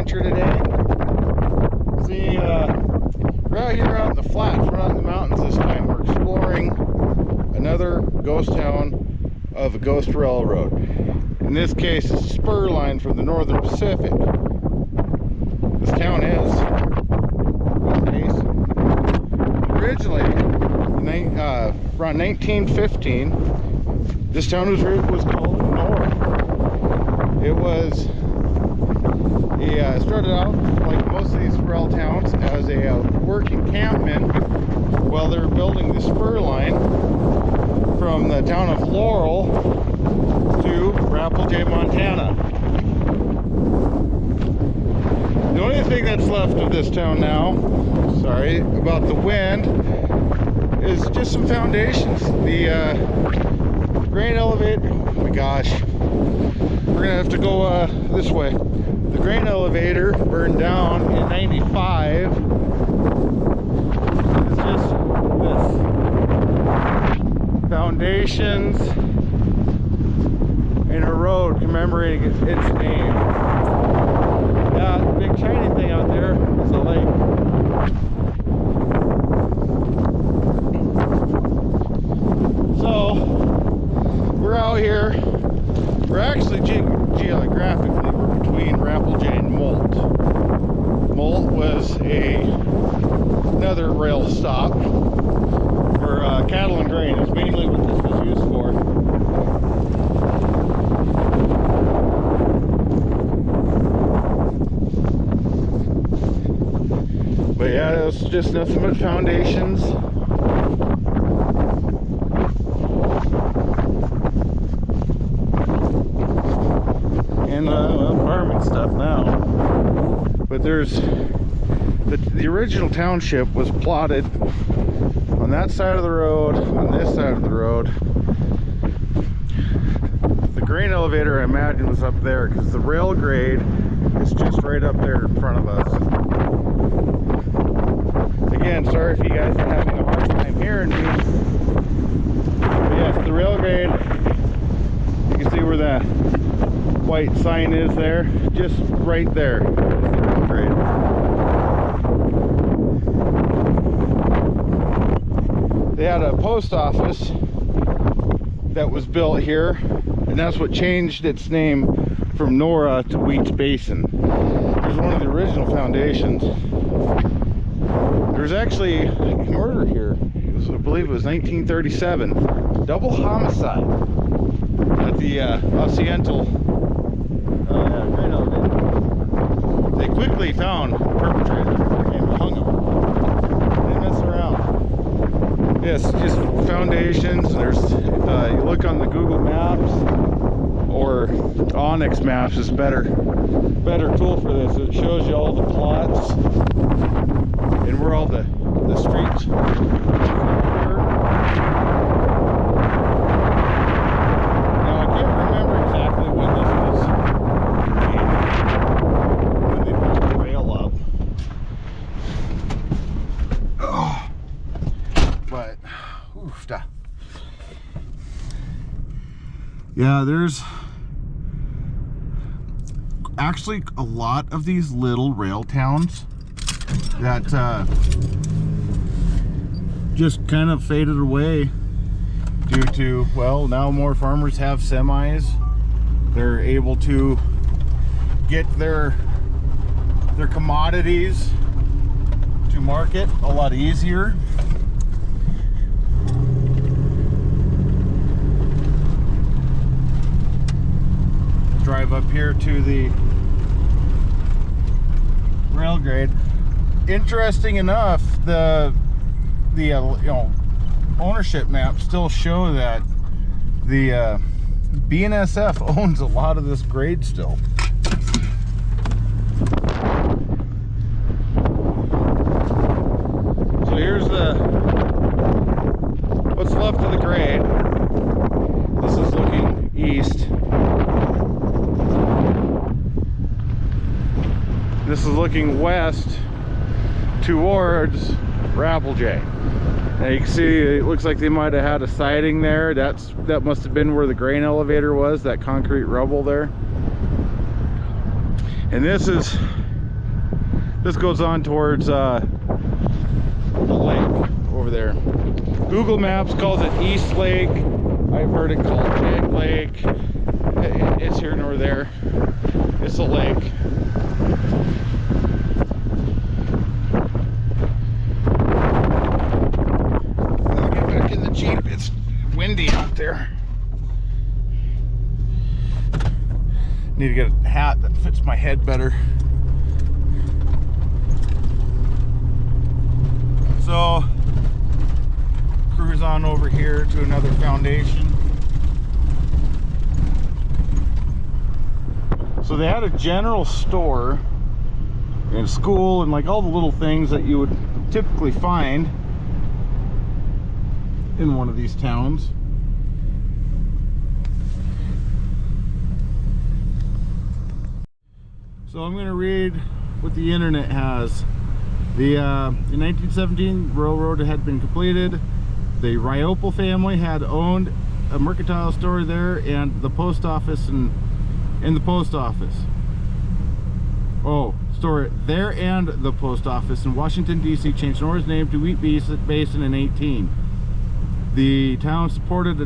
adventure today. See, we're out here out in the flats, we're out in the mountains this time. We're exploring another ghost town of a ghost railroad. In this case, it's a spur line from the Northern Pacific. This town is Basin. Originally, around 1915, this town was called Nora. It was started out like most of these rail towns as a working campman while they were building the spur line from the town of Laurel to Basin, Montana. The only thing that's left of this town now, sorry about the wind, is just some foundations. The grain elevator, oh my gosh, we're gonna have to go this way. The grain elevator burned down in '95. It's just this. Foundations in a road commemorating its name. Yeah, the big shiny thing out there is a lake. So, we're out here. We're actually geographically, we're between Rappeljay and Molt. Molt was another rail stop for cattle and grain. It's mainly what this was used for. But yeah, it's just nothing but foundations. And farming stuff now. But there's the original township was plotted on that side of the road, on this side of the road. The grain elevator, I imagine, was up there because the rail grade is just right up there in front of us. Again, sorry if you guys are having a hard time hearing me. But yes, the rail grade, you can see where that white sign is there, just right there is the rail grade. They had a post office that was built here, and that's what changed its name from Nora to Wheats Basin. It was one of the original foundations. There's actually a murder here. I believe it was 1937. Double homicide at the Occidental grain elevator. They quickly found the perpetrator and hung him. They didn't mess around. Yes, just foundations. There's you look on the Google Maps or Onyx Maps is better tool for this. It shows you all the plots and where all the streets are. Now I can't remember exactly when this was made, when they put the rail up. Oh. But oof, yeah, there's actually a lot of these little rail towns that just kind of faded away due to, well, now more farmers have semis. They're able to get their commodities to market a lot easier. Drive up here to the rail grade. Interesting enough, the ownership maps still show that the BNSF owns a lot of this grade still. So here's what's left of the grade. This is looking east. This is looking west towards Rappeljay. Now you can see it looks like they might have had a siding there. That must have been where the grain elevator was, that concrete rubble there. And this is This goes on towards the lake over there. Google Maps calls it East Lake. I've heard it called Jag Lake. It's here nor there. It's a lake. I'll get back in the Jeep. It's windy out there. Need to get a hat that fits my head better. So, cruise on over here to another foundation. So they had a general store and school and like all the little things that you would typically find in one of these towns. So I'm going to read what the internet has. In 1917, railroad had been completed. The Ryopel family had owned a mercantile store there and the post office in the post office. Oh, store there and the post office in Washington, D.C. changed Nora's name to Wheat Basin in 18. The town supported a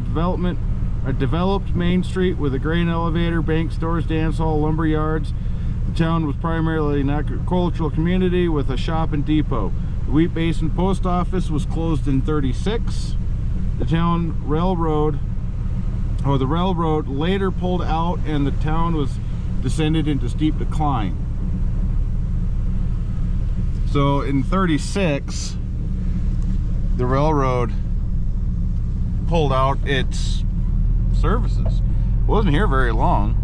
developed Main Street with a grain elevator, bank, stores, dance hall, lumber yards. The town was primarily an agricultural community with a shop and depot. The Wheat Basin post office was closed in 36. The railroad later pulled out and the town was descended into steep decline. So in 36, the railroad pulled out its services. It wasn't here very long.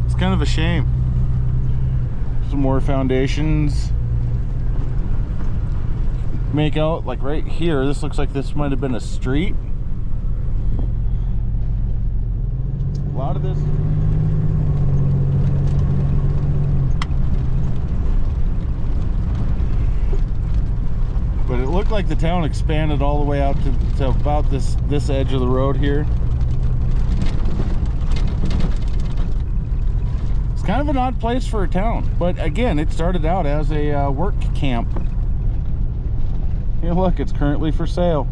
It's kind of a shame. Some more foundations. Make out like right here, this looks like this might have been a street. A lot of this but it looked like the town expanded all the way out to about this edge of the road here. It's kind of an odd place for a town, but again, it started out as a work camp. Hey, look, it's currently for sale.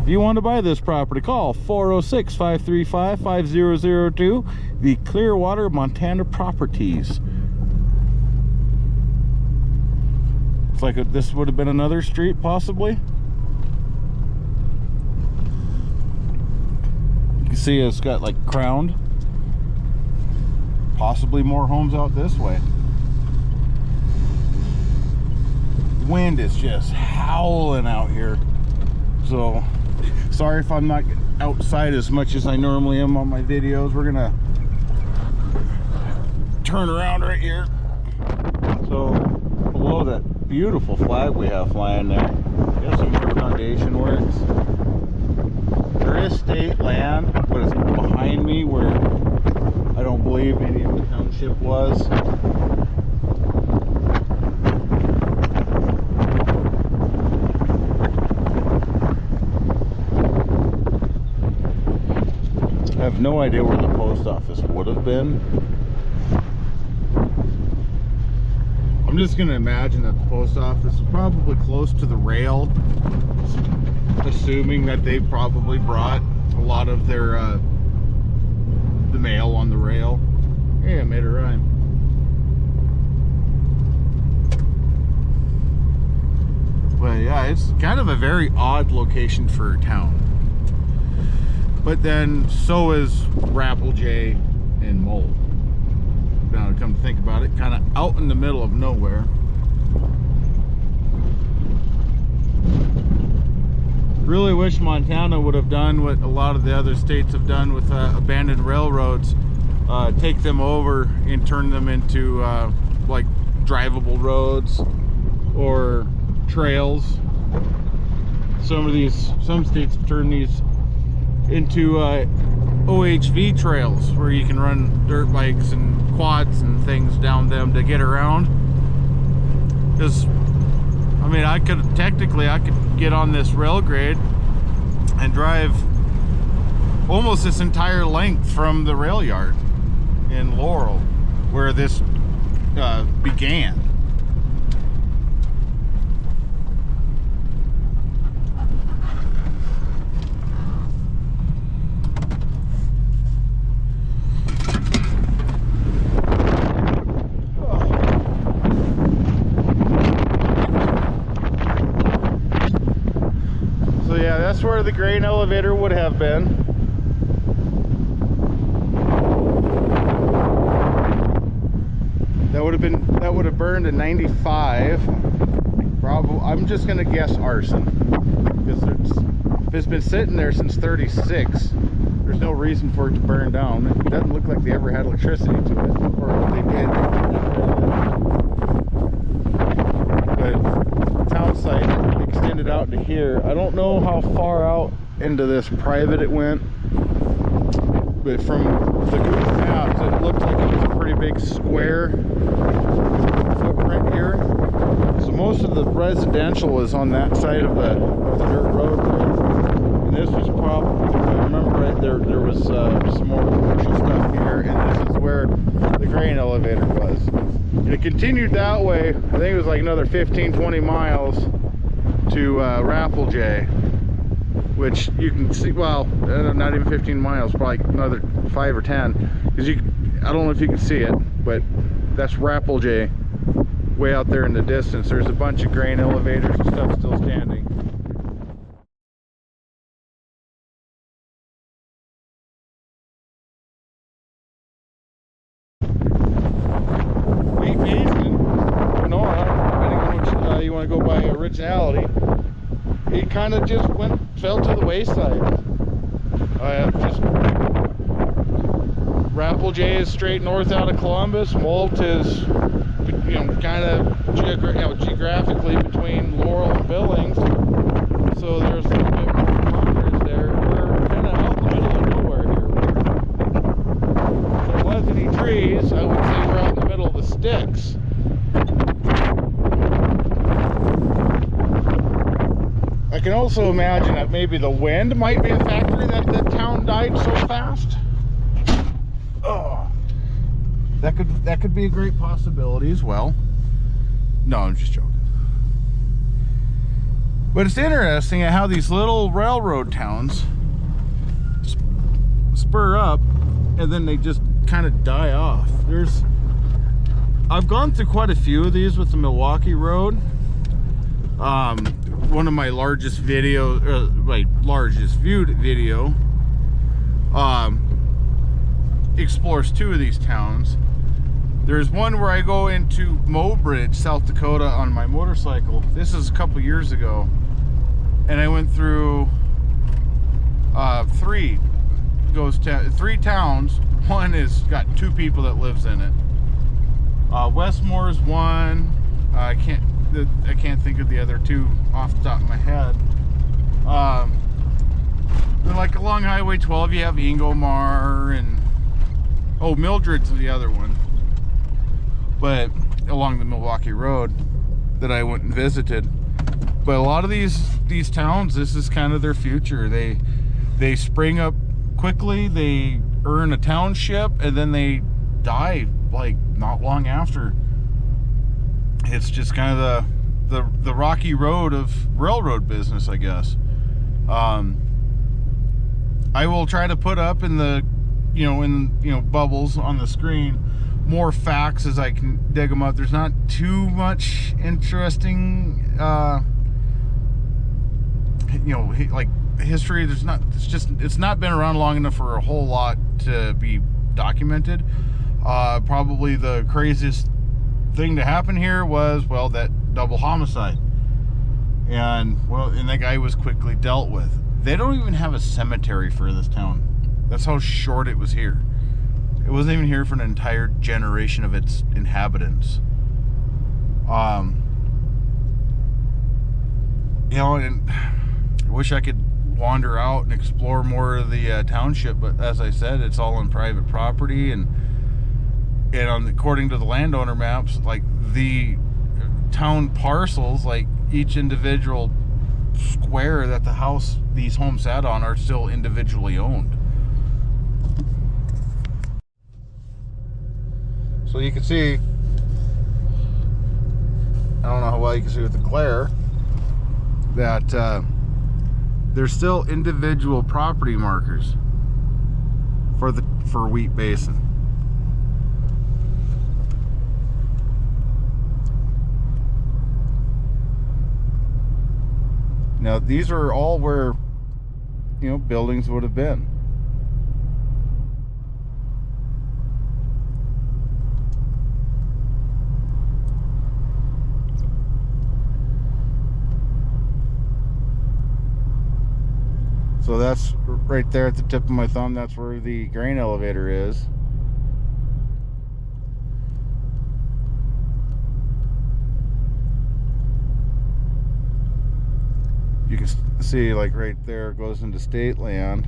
If you want to buy this property, call 406-535-5002, the Clearwater, Montana Properties. It's like this would have been another street, possibly. You can see it's got like crowned. Possibly more homes out this way. Wind is just howling out here. So, sorry if I'm not outside as much as I normally am on my videos. We're gonna turn around right here. So, below that beautiful flag we have flying there, we have some more foundation works. There is state land, but it's behind me where I don't believe any of the township was. I have no idea where the post office would have been. I'm just going to imagine that the post office is probably close to the rail, assuming that they probably brought a lot of their the mail on the rail. Hey, I made a rhyme. But yeah, it's kind of a very odd location for a town. But then so is Rapplejay and Mole. Now to come to think about it, kind of out in the middle of nowhere. Really wish Montana would have done what a lot of the other states have done with abandoned railroads. Take them over and turn them into like drivable roads or trails. Some states have turned these into OHV trails where you can run dirt bikes and quads and things down them to get around. Because I mean, I could get on this rail grade and drive almost this entire length from the rail yard in Laurel, where this began. So yeah, that's where the grain elevator would have been. That would have burned in 95. Probably, I'm just gonna guess arson, because if it's been sitting there since 36, there's no reason for it to burn down. It doesn't look like they ever had electricity to it, or if they did. But the town site extended out to here. I don't know how far out into this private it went, but from the Google Maps, it looked like it was a pretty big square footprint here. So most of the residential is on that side of the dirt road there. And this was probably, if I remember right, there was some more commercial stuff here, and this is where the grain elevator was. And it continued that way. I think it was like another 15-20 miles to Rappelj, which you can see, well, not even 15 miles, probably another 5 or 10, because I don't know if you can see it, but that's Rappelj way out there in the distance. There's a bunch of grain elevators and stuff still standing. Lake Basin, Sonora, depending on which you want to go by originality, it kind of just fell to the wayside. Just Rappelj is straight north out of Columbus. Molt is, kind of geographically between Laurel and Billings. So there's a little bit more kilometers there. We're kind of out in the middle of nowhere here. If there wasn't any trees, I would say we're out in the middle of the sticks. I can also imagine that maybe the wind might be a factor that the town died so fast. Oh, that could be a great possibility as well. No, I'm just joking. But it's interesting how these little railroad towns spur up and then they just kind of die off. I've gone through quite a few of these with the Milwaukee Road. One of my largest my largest viewed video explores two of these towns. There's one where I go into Mobridge, South Dakota on my motorcycle. This is a couple years ago, and I went through three towns. One is got 2 people that lives in it. Westmore's one. I can't think of the other 2 off the top of my head. Then like along Highway 12 you have Ingomar, and Mildred's the other one. But along the Milwaukee Road that I went and visited. But a lot of these towns, this is kind of their future. They spring up quickly, they earn a township, and then they die like not long after. It's just kind of the rocky road of railroad business, I guess. I will try to put up in the bubbles on the screen more facts as I can dig them up. There's not too much interesting like history. It's not been around long enough for a whole lot to be documented. Probably the craziest thing to happen here was, well, that double homicide, and that guy was quickly dealt with. They don't even have a cemetery for this town. That's how short it was here. It wasn't even here for an entire generation of its inhabitants. And I wish I could wander out and explore more of the township, but as I said, it's all on private property, and according to the landowner maps, like the town parcels, like each individual square that these homes sat on, are still individually owned. So you can see well, you can see with the glare that there's still individual property markers for Wheat Basin. Now these are all where, you know, buildings would have been. So that's right there at the tip of my thumb. That's where the grain elevator is. You can see, like, right there, it goes into state land.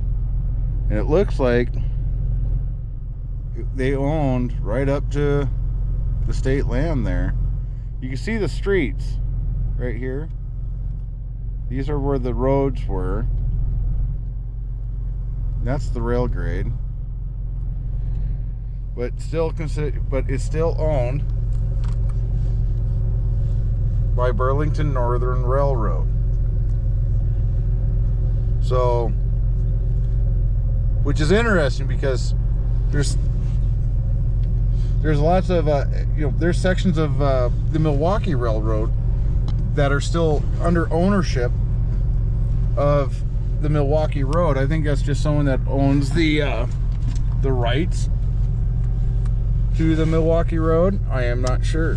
And it looks like they owned right up to the state land there. You can see the streets right here. These are where the roads were. That's the rail grade, but it's still owned by Burlington Northern Railroad. So, which is interesting because there's lots of you know, there's sections of the Milwaukee Railroad that are still under ownership of the Milwaukee Road. I think that's just someone that owns the rights to the Milwaukee Road. I am not sure,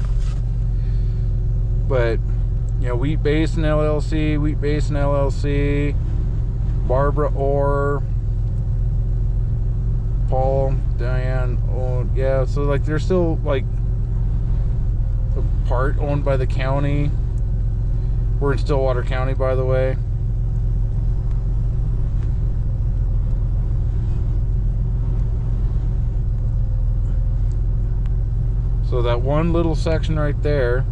but you know, Wheat Basin LLC, Barbara Orr, Paul, Diane, owned, yeah. So like, they're still like a part owned by the county. We're in Stillwater County, by the way. So that one little section right there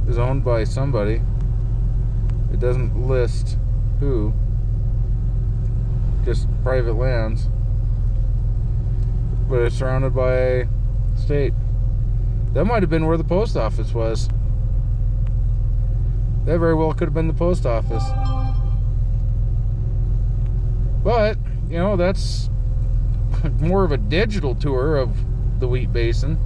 is owned by somebody. It doesn't list who, just private lands, but it's surrounded by state. That might have been where the post office was. That very well could have been the post office. But, you know, that's more of a digital tour of the Wheat Basin.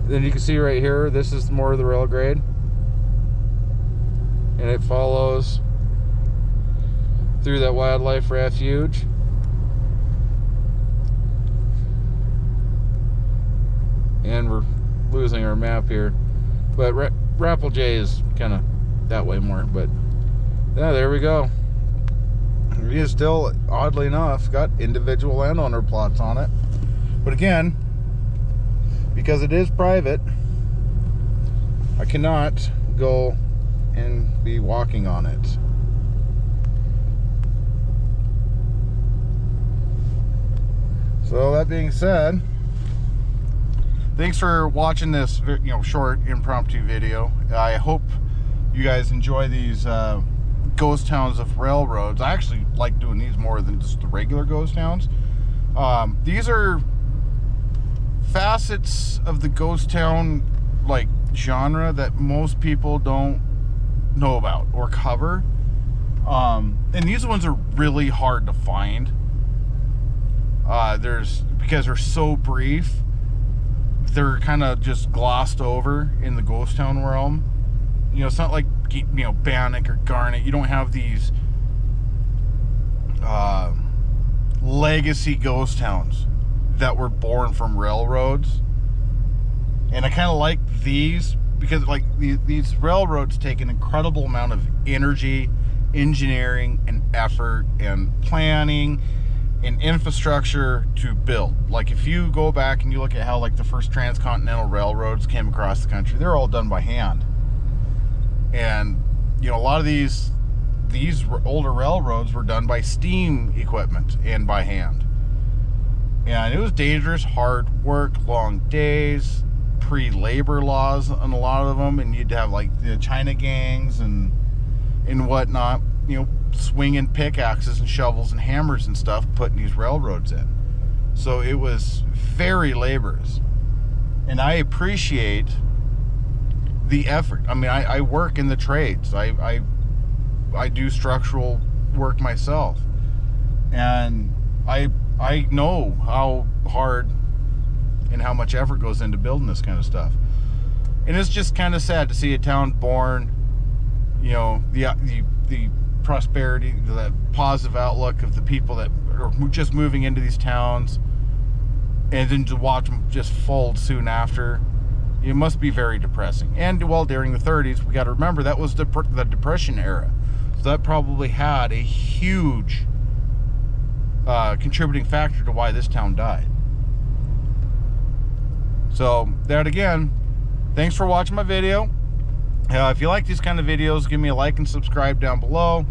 Then you can see right here, this is more of the rail grade. And it follows through that wildlife refuge. And we're losing our map here. But Rapple J is kind of that way more. But, yeah, there we go. It is still, oddly enough, got individual landowner plots on it. But again, because it is private, I cannot go and be walking on it. So that being said, thanks for watching this, you know, short impromptu video. I hope you guys enjoy these ghost towns of railroads. I actually like doing these more than just the regular ghost towns. These are facets of the ghost town like genre that most people don't know about or cover, and these ones are really hard to find. Because they're so brief, they're kind of just glossed over in the ghost town realm. You know, it's not like, you know, Bannock or Garnet. You don't have these legacy ghost towns that were born from railroads. And I kind of like these because, like, these railroads take an incredible amount of energy, engineering, and effort, and planning, and infrastructure to build. Like, if you go back and you look at how, like, the first transcontinental railroads came across the country, they're all done by hand. And, you know, a lot of these older railroads were done by steam equipment and by hand. And it was dangerous, hard work, long days, pre-labor laws on a lot of them, and you'd have, like, the China gangs and whatnot, you know, swinging pickaxes and shovels and hammers and stuff, putting these railroads in. So it was very laborious. And I appreciate the effort. I mean, I work in the trades. I do structural work myself. And I know how hard and how much effort goes into building this kind of stuff. And it's just kind of sad to see a town born, you know, the prosperity, the positive outlook of the people that are just moving into these towns, and then to watch them just fold soon after. It must be very depressing. And well, during the 30s, we got to remember that was the Depression era. So that probably had a huge contributing factor to why this town died. So that again, thanks for watching my video. If you like these kind of videos, give me a like and subscribe down below.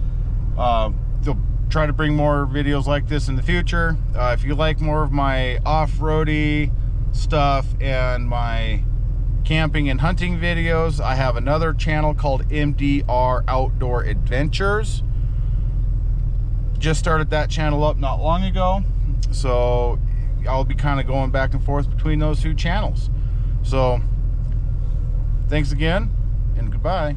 They'll try to bring more videos like this in the future. If you like more of my off-roady stuff and my camping and hunting videos, I have another channel called MDR Outdoor Adventures. Just started that channel up not long ago, so I'll be kind of going back and forth between those two channels. So thanks again, and goodbye.